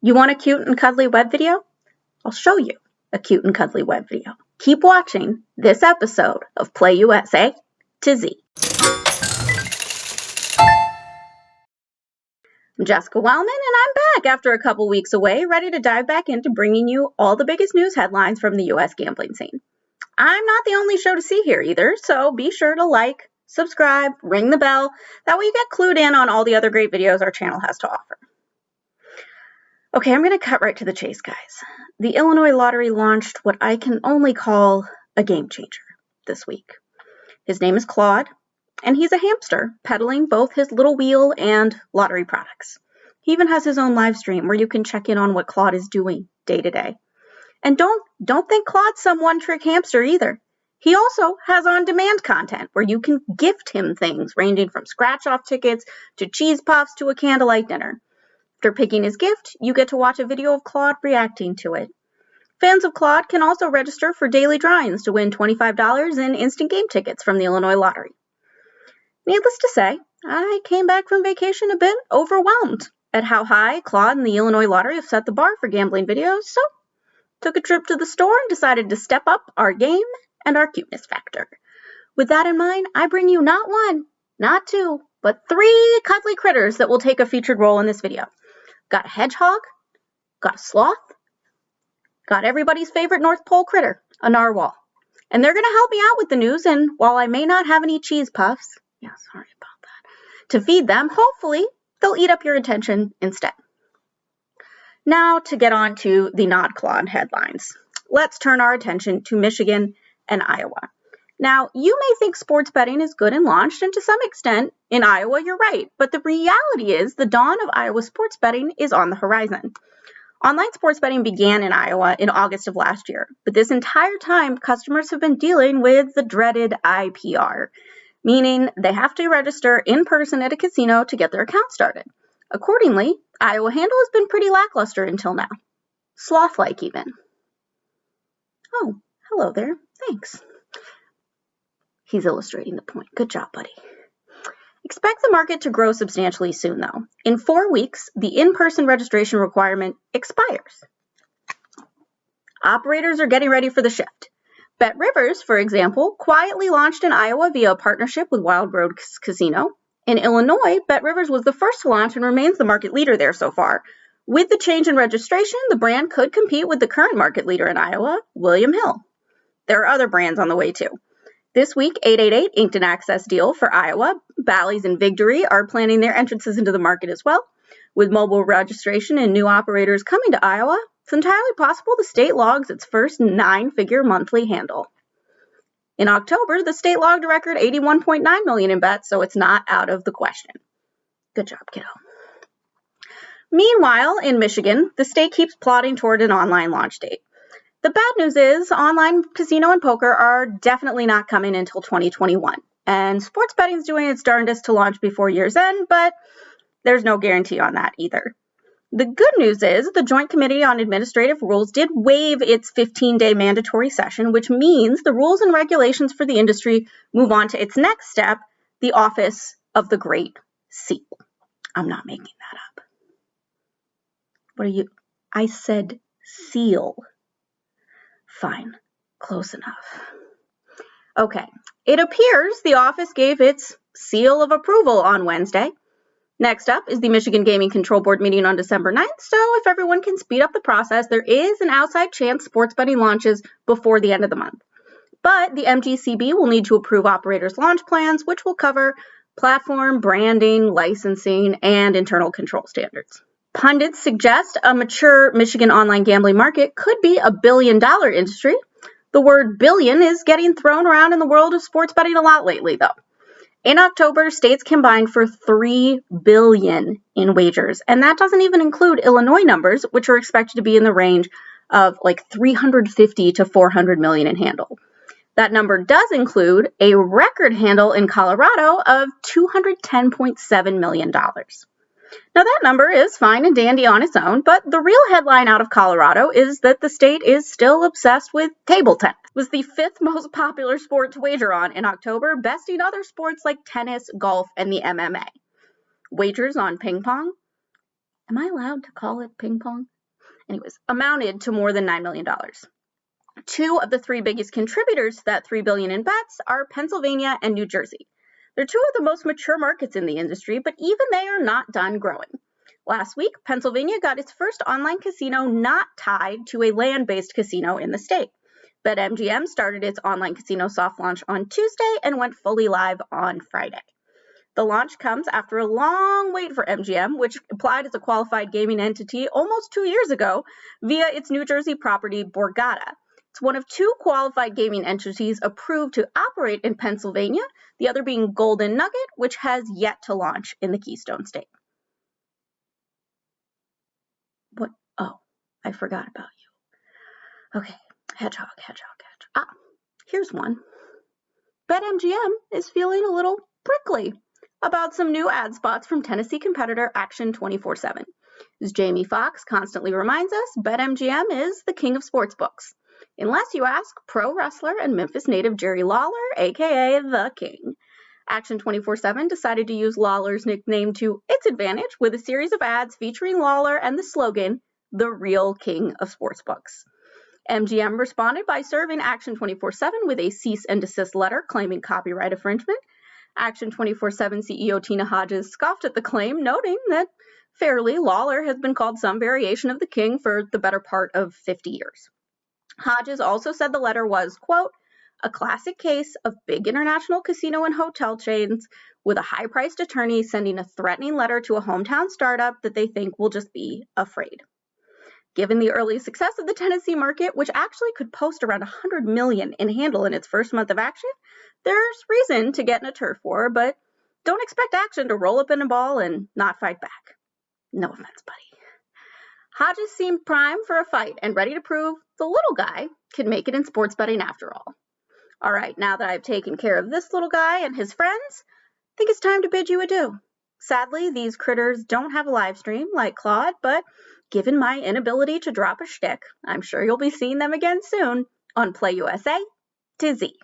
You want a cute and cuddly web video? I'll show you a cute and cuddly web video. Keep watching this episode of Play USA to Z. I'm Jessica Wellman, and I'm back after a couple weeks away, ready to dive back into bringing you all the biggest news headlines from the U.S. gambling scene. I'm not the only show to see here either, so be sure to like, subscribe, ring the bell. That way you get clued in on all the other great videos our channel has to offer. Okay, I'm going to cut right to the chase, guys. The Illinois Lottery launched what I can only call a game changer this week. His name is Claude, and he's a hamster peddling both his little wheel and lottery products. He even has his own live stream where you can check in on what Claude is doing day to day. And don't think Claude's some one-trick hamster either. He also has on-demand content where you can gift him things ranging from scratch-off tickets to cheese puffs to a candlelight dinner. After picking his gift, you get to watch a video of Claude reacting to it. Fans of Claude can also register for daily drawings to win $25 in instant game tickets from the Illinois Lottery. Needless to say, I came back from vacation a bit overwhelmed at how high Claude and the Illinois Lottery have set the bar for gambling videos, so took a trip to the store and decided to step up our game and our cuteness factor. With that in mind, I bring you not one, not two, but 3 cuddly critters that will take a featured role in this video. Got a hedgehog, got a sloth, got everybody's favorite North Pole critter, a narwhal. And they're going to help me out with the news, and while I may not have any cheese puffs, yeah, sorry about that, to feed them, hopefully they'll eat up your attention instead. Now to get on to the non-Claude headlines. Let's turn our attention to Michigan and Iowa. Now, you may think sports betting is good and launched, and to some extent, in Iowa, you're right. But the reality is the dawn of Iowa sports betting is on the horizon. Online sports betting began in Iowa in August of last year, but this entire time, customers have been dealing with the dreaded IPR, meaning they have to register in person at a casino to get their account started. Accordingly, Iowa handle has been pretty lackluster until now. Sloth-like, even. Oh, hello there. Thanks. He's illustrating the point. Good job, buddy. Expect the market to grow substantially soon, though. In 4 weeks, the in-person registration requirement expires. Operators are getting ready for the shift. BETRIVERS, for example, quietly launched in Iowa via a partnership with Wild Road Casino. In Illinois, BETRIVERS was the first to launch and remains the market leader there so far. With the change in registration, the brand could compete with the current market leader in Iowa, William Hill. There are other brands on the way, too. This week, 888 inked an access deal for Iowa. Bally's and Victory are planning their entrances into the market as well. With mobile registration and new operators coming to Iowa, it's entirely possible the state logs its first 9-figure monthly handle. In October, the state logged a record $81.9 million in bets, so it's not out of the question. Good job, kiddo. Meanwhile, in Michigan, the state keeps plotting toward an online launch date. The bad news is online casino and poker are definitely not coming until 2021. And sports betting is doing its darndest to launch before year's end, but there's no guarantee on that either. The good news is the Joint Committee on Administrative Rules did waive its 15-day mandatory session, which means the rules and regulations for the industry move on to its next step, the Office of the Great Seal. I'm not making that up. What are you? I said seal. Fine, close enough. Okay, it appears the office gave its seal of approval on Wednesday. Next up is the Michigan Gaming Control Board meeting on December 9th, so if everyone can speed up the process, there is an outside chance sports betting launches before the end of the month. But the MGCB will need to approve operators' launch plans, which will cover platform, branding, licensing, and internal control standards. Pundits suggest a mature Michigan online gambling market could be a billion-dollar industry. The word billion is getting thrown around in the world of sports betting a lot lately, though. In October, states combined for $3 billion in wagers, and that doesn't even include Illinois numbers, which are expected to be in the range of like $350 to $400 million in handle. That number does include a record handle in Colorado of $210.7 million. Now, that number is fine and dandy on its own, but the real headline out of Colorado is that the state is still obsessed with table tennis. It was the 5th most popular sport to wager on in October, besting other sports like tennis, golf, and the MMA. Wagers on ping pong Am I allowed to call it ping pong? Anyways, amounted to more than $9 million. Two of the three biggest contributors to that $3 billion in bets are Pennsylvania and New Jersey. They're two of the most mature markets in the industry, but even they are not done growing. Last week, Pennsylvania got its first online casino not tied to a land-based casino in the state. BetMGM started its online casino soft launch on Tuesday and went fully live on Friday. The launch comes after a long wait for MGM, which applied as a qualified gaming entity almost 2 years ago via its New Jersey property, Borgata. It's one of two qualified gaming entities approved to operate in Pennsylvania, the other being Golden Nugget, which has yet to launch in the Keystone State. What? Oh, I forgot about you. Okay, hedgehog. Ah, here's one. BetMGM is feeling a little prickly about some new ad spots from Tennessee competitor Action 24/7. As Jamie Foxx constantly reminds us, BetMGM is the king of sportsbooks. Unless you ask pro wrestler and Memphis native Jerry Lawler, aka the King. Action 24/7 decided to use Lawler's nickname to its advantage with a series of ads featuring Lawler and the slogan, "The Real King of Sportsbooks." MGM responded by serving Action 24/7 with a cease and desist letter claiming copyright infringement. Action 24/7 CEO Tina Hodges scoffed at the claim, noting that, fairly, Lawler has been called some variation of the King for the better part of 50 years. Hodges also said the letter was, quote, "a classic case of big international casino and hotel chains with a high-priced attorney sending a threatening letter to a hometown startup that they think will just be afraid." Given the early success of the Tennessee market, which actually could post around $100 million in handle in its first month of action, there's reason to get in a turf war, but don't expect Action to roll up in a ball and not fight back. No offense, buddy. Hodges seemed primed for a fight and ready to prove the little guy can make it in sports betting after all. All right, now that I've taken care of this little guy and his friends, I think it's time to bid you adieu. Sadly, these critters don't have a live stream like Claude, but given my inability to drop a shtick, I'm sure you'll be seeing them again soon on Play USA to Z.